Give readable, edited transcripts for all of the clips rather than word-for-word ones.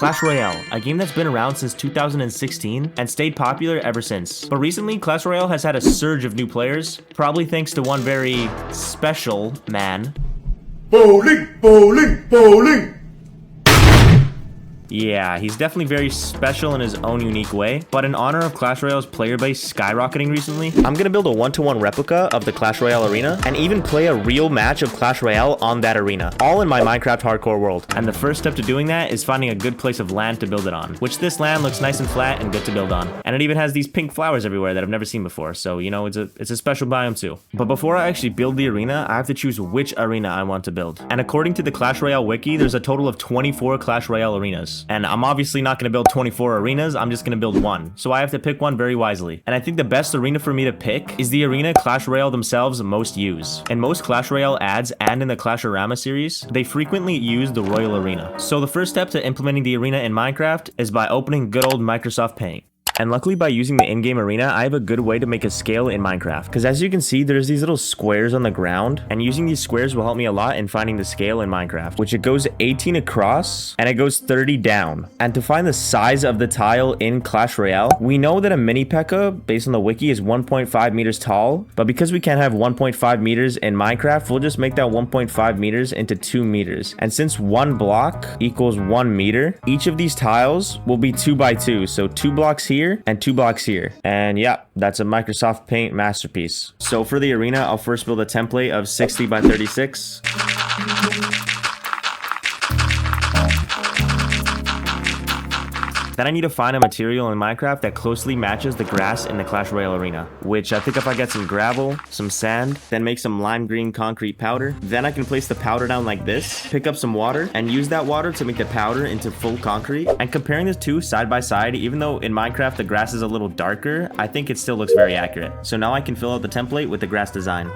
Clash Royale, a game that's been around since 2016 and stayed popular ever since. But recently, Clash Royale has had a surge of new players, probably thanks to one very special man. Bowling, bowling, bowling! Yeah, he's definitely very special in his own unique way, but in honor of Clash Royale's player base skyrocketing recently, I'm gonna build a one-to-one replica of the Clash Royale arena and even play a real match of Clash Royale on that arena, all in my Minecraft hardcore world. And the first step to doing that is finding a good place of land to build it on, which this land looks nice and flat and good to build on. And it even has these pink flowers everywhere that I've never seen before, so you know, it's a special biome too. But before I actually build the arena, I have to choose which arena I want to build. And according to the Clash Royale wiki, there's a total of 24 Clash Royale arenas. And I'm obviously not going to build 24 arenas, I'm just going to build one. So I have to pick one very wisely. And I think the best arena for me to pick is the arena Clash Royale themselves most use. In most Clash Royale ads and in the Clash-orama series, they frequently use the Royal Arena. So the first step to implementing the arena in Minecraft is by opening good old Microsoft Paint. And luckily by using the in-game arena, I have a good way to make a scale in Minecraft. Because as you can see, there's these little squares on the ground. And using these squares will help me a lot in finding the scale in Minecraft. Which it goes 18 across and it goes 30 down. And to find the size of the tile in Clash Royale, we know that a mini P.E.K.K.A, based on the wiki, is 1.5 meters tall. But because we can't have 1.5 meters in Minecraft, we'll just make that 1.5 meters into 2 meters. And since one block equals 1 meter, each of these tiles will be 2 by 2. So 2 blocks here and 2 blocks here. And yeah, that's a Microsoft Paint masterpiece. So for the arena, I'll first build a template of 60 by 36. Then I need to find a material in Minecraft that closely matches the grass in the Clash Royale arena, which I think if I get some gravel, some sand, then make some lime green concrete powder, then I can place the powder down like this, pick up some water, and use that water to make the powder into full concrete. And comparing the two side by side, even though in Minecraft the grass is a little darker, I think it still looks very accurate. So now I can fill out the template with the grass design.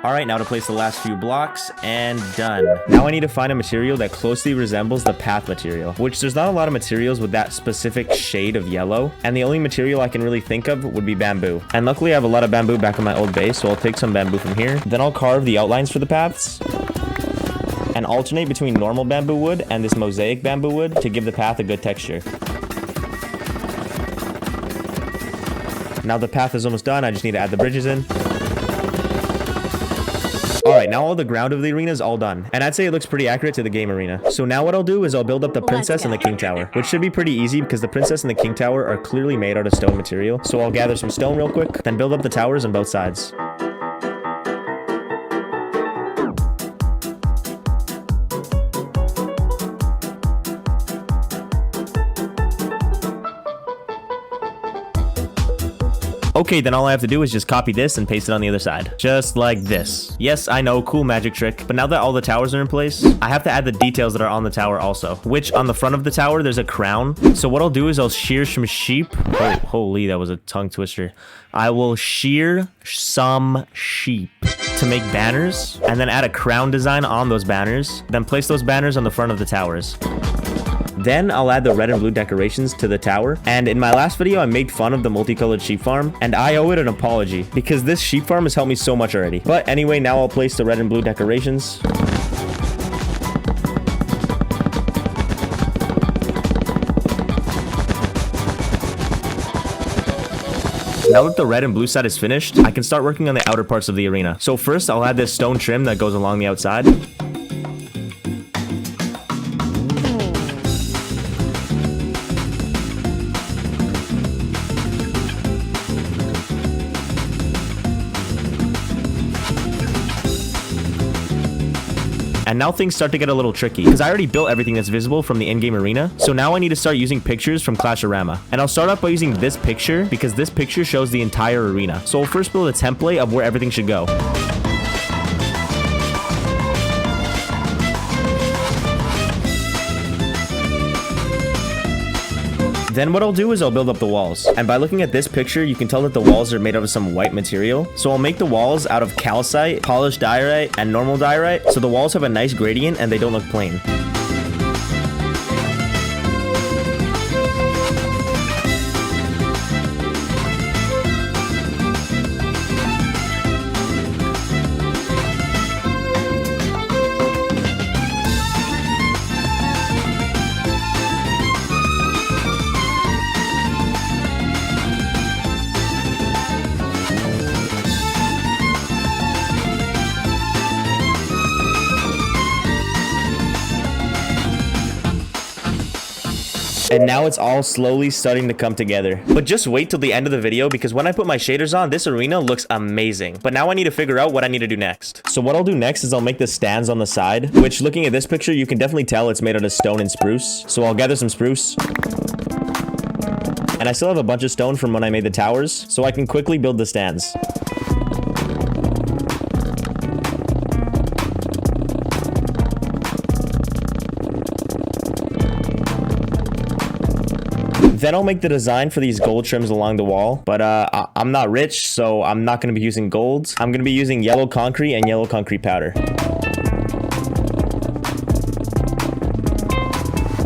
Alright, now to place the last few blocks, and done. Now I need to find a material that closely resembles the path material, which there's not a lot of materials with that specific shade of yellow, and the only material I can really think of would be bamboo. And luckily I have a lot of bamboo back on my old base, so I'll take some bamboo from here. Then I'll carve the outlines for the paths, and alternate between normal bamboo wood and this mosaic bamboo wood to give the path a good texture. Now the path is almost done, I just need to add the bridges in. Alright, now all the ground of the arena is all done. And I'd say it looks pretty accurate to the game arena. So now what I'll do is I'll build up the princess and the king tower, which should be pretty easy because the princess and the king tower are clearly made out of stone material. So I'll gather some stone real quick, then build up the towers on both sides. Okay, then all I have to do is just copy this and paste it on the other side. Just like this. Yes, I know, cool magic trick. But now that all the towers are in place, I have to add the details that are on the tower also. Which, on the front of the tower, there's a crown. So what I'll do is I'll shear some sheep. Oh, holy, that was a tongue twister. I will shear some sheep to make banners. And then add a crown design on those banners. Then place those banners on the front of the towers. Then I'll add the red and blue decorations to the tower. And in my last video, I made fun of the multicolored sheep farm, and I owe it an apology because this sheep farm has helped me so much already. But anyway, now I'll place the red and blue decorations. Now that the red and blue side is finished, I can start working on the outer parts of the arena. So first, I'll add this stone trim that goes along the outside. And now things start to get a little tricky, because I already built everything that's visible from the in-game arena, so now I need to start using pictures from Clash-orama. And I'll start off by using this picture, because this picture shows the entire arena. So I'll first build a template of where everything should go. Then what I'll do is I'll build up the walls. And by looking at this picture, you can tell that the walls are made out of some white material. So I'll make the walls out of calcite, polished diorite, and normal diorite, so the walls have a nice gradient and they don't look plain. And now it's all slowly starting to come together. But just wait till the end of the video, because when I put my shaders on, this arena looks amazing. But now I need to figure out what I need to do next. So what I'll do next is I'll make the stands on the side, which looking at this picture, you can definitely tell it's made out of stone and spruce. So I'll gather some spruce. And I still have a bunch of stone from when I made the towers, so I can quickly build the stands. Then I'll make the design for these gold trims along the wall, but I'm not rich, so I'm not going to be using gold. I'm going to be using yellow concrete and yellow concrete powder.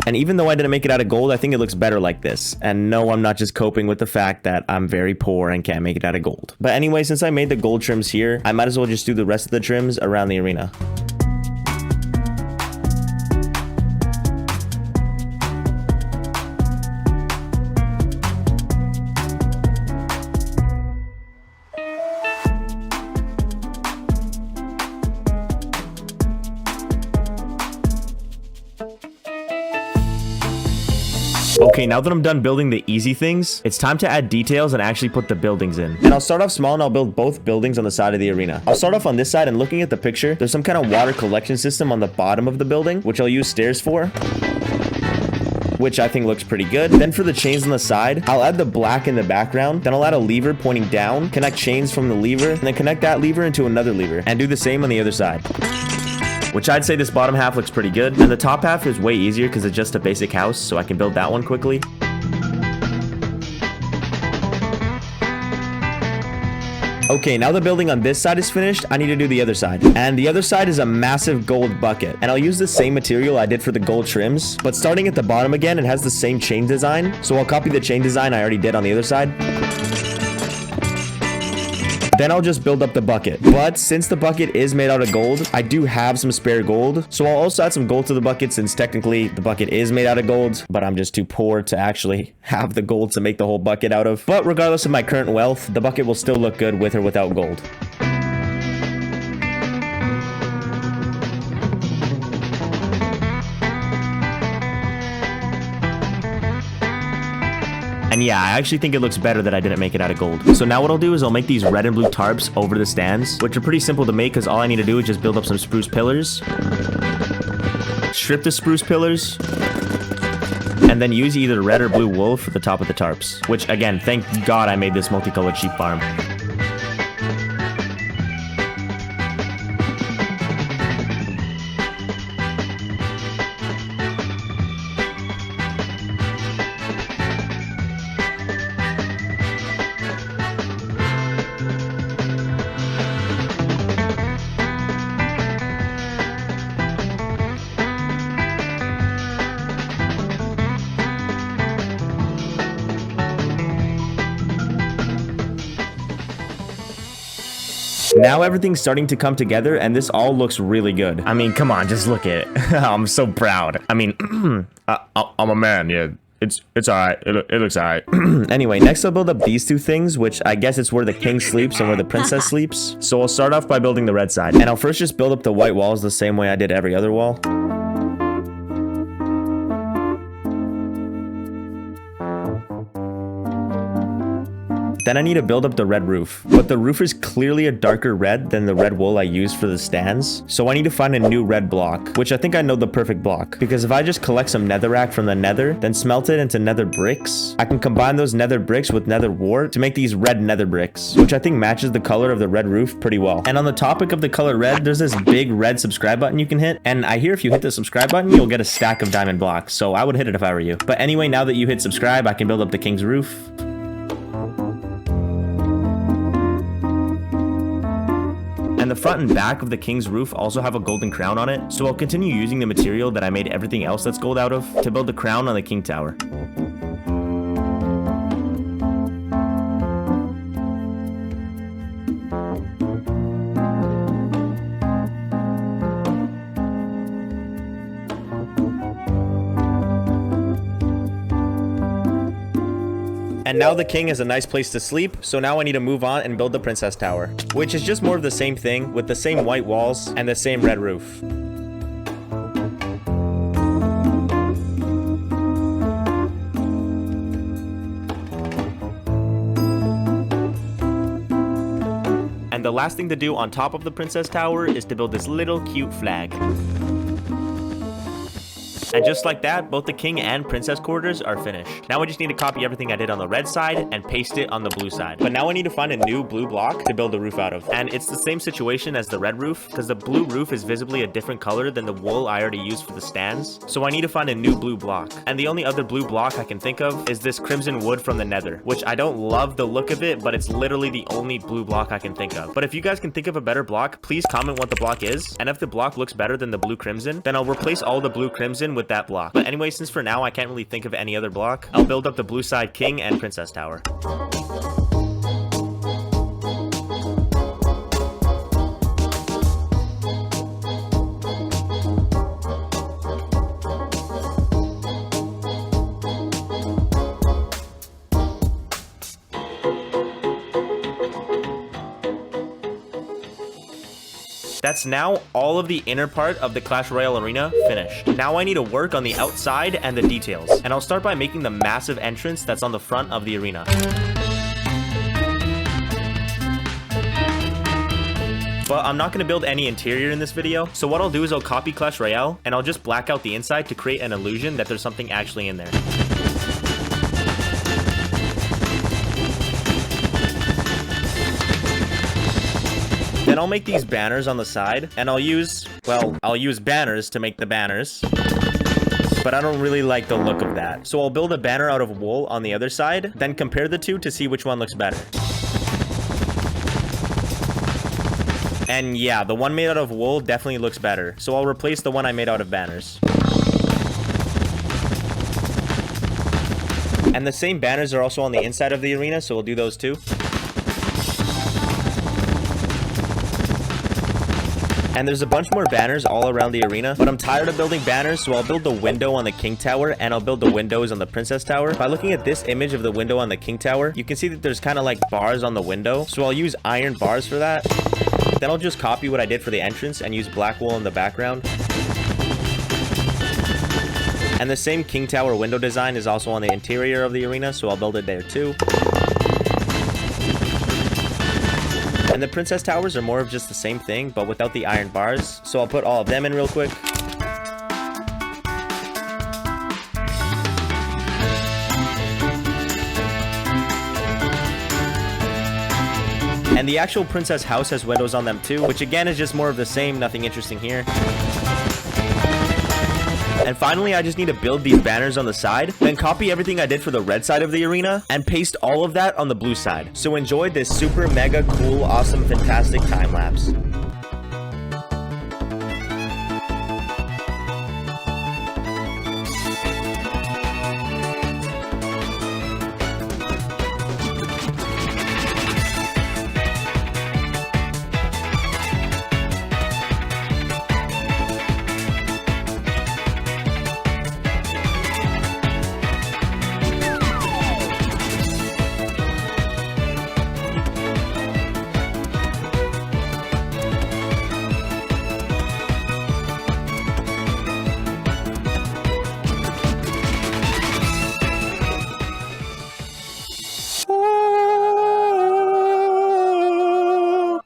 And even though I didn't make it out of gold, I think it looks better like this. And no, I'm not just coping with the fact that I'm very poor and can't make it out of gold. But anyway, since I made the gold trims here, I might as well just do the rest of the trims around the arena. Okay, now that I'm done building the easy things, it's time to add details and actually put the buildings in. And I'll start off small and I'll build both buildings on the side of the arena. I'll start off on this side, and looking at the picture, there's some kind of water collection system on the bottom of the building, which I'll use stairs for, which I think looks pretty good. Then for the chains on the side, I'll add the black in the background. Then I'll add a lever pointing down, connect chains from the lever, and then connect that lever into another lever, and do the same on the other side. Which I'd say this bottom half looks pretty good. And the top half is way easier because it's just a basic house, so I can build that one quickly. Okay, now the building on this side is finished, I need to do the other side. And the other side is a massive gold bucket. And I'll use the same material I did for the gold trims, but starting at the bottom again, it has the same chain design. So I'll copy the chain design I already did on the other side. Then I'll just build up the bucket. But since the bucket is made out of gold, I do have some spare gold. So I'll also add some gold to the bucket, since technically the bucket is made out of gold, but I'm just too poor to actually have the gold to make the whole bucket out of. But regardless of my current wealth, the bucket will still look good with or without gold. And yeah, I actually think it looks better that I didn't make it out of gold. So now what I'll do is I'll make these red and blue tarps over the stands, which are pretty simple to make because all I need to do is just build up some spruce pillars, strip the spruce pillars, and then use either red or blue wool for the top of the tarps. Which again, thank God I made this multicolored sheep farm. Now everything's starting to come together and this all looks really good. I mean, come on, just look at it. I'm so proud. I mean, I'm a man, yeah. It's alright. It looks alright. Anyway, next I'll build up these two things, which I guess it's where the king sleeps and where the princess sleeps. So I'll start off by building the red side. And I'll first just build up the white walls the same way I did every other wall. Then I need to build up the red roof. But the roof is clearly a darker red than the red wool I used for the stands. So I need to find a new red block, which I think I know the perfect block. Because if I just collect some netherrack from the nether, then smelt it into nether bricks, I can combine those nether bricks with nether wart to make these red nether bricks, which I think matches the color of the red roof pretty well. And on the topic of the color red, there's this big red subscribe button you can hit. And I hear if you hit the subscribe button, you'll get a stack of diamond blocks. So I would hit it if I were you. But anyway, now that you hit subscribe, I can build up the king's roof. And the front and back of the king's roof also have a golden crown on it, so I'll continue using the material that I made everything else that's gold out of to build the crown on the king tower. And now the king has a nice place to sleep, so now I need to move on and build the princess tower, which is just more of the same thing with the same white walls and the same red roof. the last thing to do on top of the princess tower is to build this little cute flag. And just like that, both the king and princess quarters are finished. Now I just need to copy everything I did on the red side and paste it on the blue side. But now I need to find a new blue block to build the roof out of. And it's the same situation as the red roof, because the blue roof is visibly a different color than the wool I already used for the stands. So I need to find a new blue block. And the only other blue block I can think of is this crimson wood from the nether, which I don't love the look of it, but it's literally the only blue block I can think of. But if you guys can think of a better block, please comment what the block is. And if the block looks better than the blue crimson, then I'll replace all the blue crimson with that block. But anyway, since for now I can't really think of any other block, I'll build up the blue side king and princess tower. That's now all of the inner part of the Clash Royale arena finished. Now I need to work on the outside and the details. And I'll start by making the massive entrance that's on the front of the arena. But I'm not going to build any interior in this video, so what I'll do is I'll copy Clash Royale, and I'll just black out the inside to create an illusion that there's something actually in there. Then I'll make these banners on the side, and I'll use banners to make the banners. But I don't really like the look of that. So I'll build a banner out of wool on the other side, then compare the two to see which one looks better. And yeah, the one made out of wool definitely looks better. So I'll replace the one I made out of banners. And the same banners are also on the inside of the arena, so we'll do those too. And there's a bunch more banners all around the arena, but I'm tired of building banners, so I'll build the window on the king tower, and I'll build the windows on the princess tower. By looking at this image of the window on the king tower, you can see that there's kind of like bars on the window, so I'll use iron bars for that. Then I'll just copy what I did for the entrance and use black wool in the background. And the same king tower window design is also on the interior of the arena, so I'll build it there too. And the princess towers are more of just the same thing, but without the iron bars. So I'll put all of them in real quick. And the actual princess house has windows on them too, which again is just more of the same, nothing interesting here. And finally, I just need to build these banners on the side, then copy everything I did for the red side of the arena, and paste all of that on the blue side. So enjoy this super mega cool, awesome, fantastic time lapse.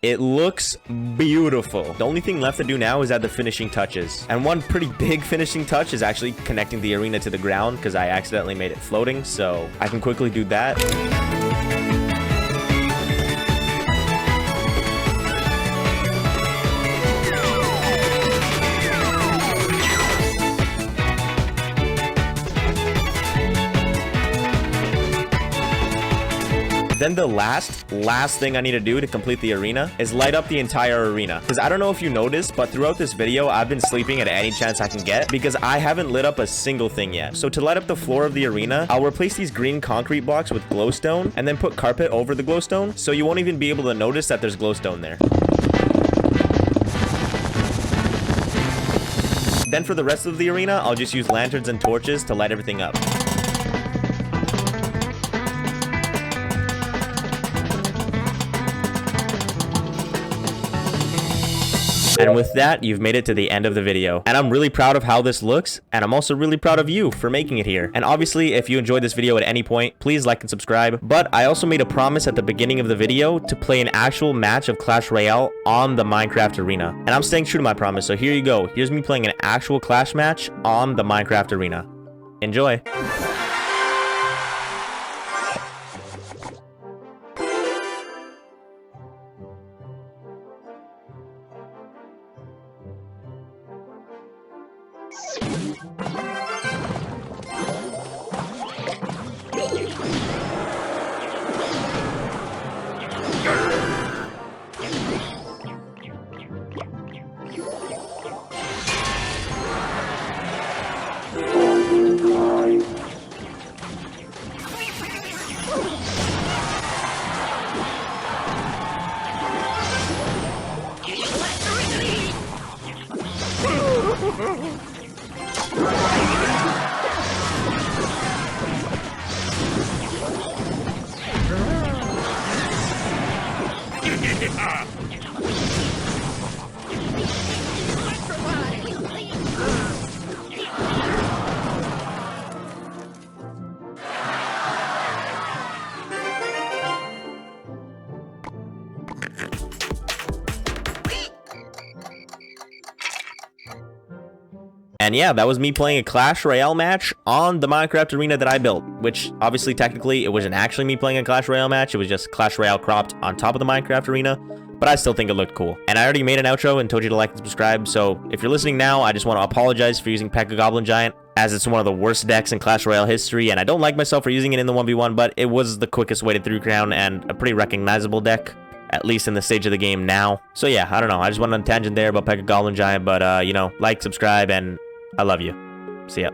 It looks beautiful. The only thing left to do now is add the finishing touches. And one pretty big finishing touch is actually connecting the arena to the ground, because I accidentally made it floating, so I can quickly do that. Then the last thing I need to do to complete the arena is light up the entire arena. Because I don't know if you noticed, but throughout this video, I've been sleeping at any chance I can get because I haven't lit up a single thing yet. So to light up the floor of the arena, I'll replace these green concrete blocks with glowstone and then put carpet over the glowstone, so you won't even be able to notice that there's glowstone there. Then for the rest of the arena, I'll just use lanterns and torches to light everything up. And with that, you've made it to the end of the video. And I'm really proud of how this looks, and I'm also really proud of you for making it here. And obviously, if you enjoyed this video at any point, please like and subscribe. But I also made a promise at the beginning of the video to play an actual match of Clash Royale on the Minecraft arena. And I'm staying true to my promise, so here you go. Here's me playing an actual Clash match on the Minecraft arena. Enjoy. And yeah, that was me playing a Clash Royale match on the Minecraft arena that I built, which obviously technically it wasn't actually me playing a Clash Royale match, it was just Clash Royale cropped on top of the Minecraft arena, but I still think it looked cool. And I already made an outro and told you to like and subscribe, so if you're listening now, I just want to apologize for using P.E.K.K.A. Goblin Giant, as it's one of the worst decks in Clash Royale history, and I don't like myself for using it in the 1v1, but it was the quickest way to 3-crown and a pretty recognizable deck, at least in the stage of the game now. So yeah, I don't know, I just went on a tangent there about P.E.K.K.A. Goblin Giant, but you know, like, subscribe, and I love you. See ya.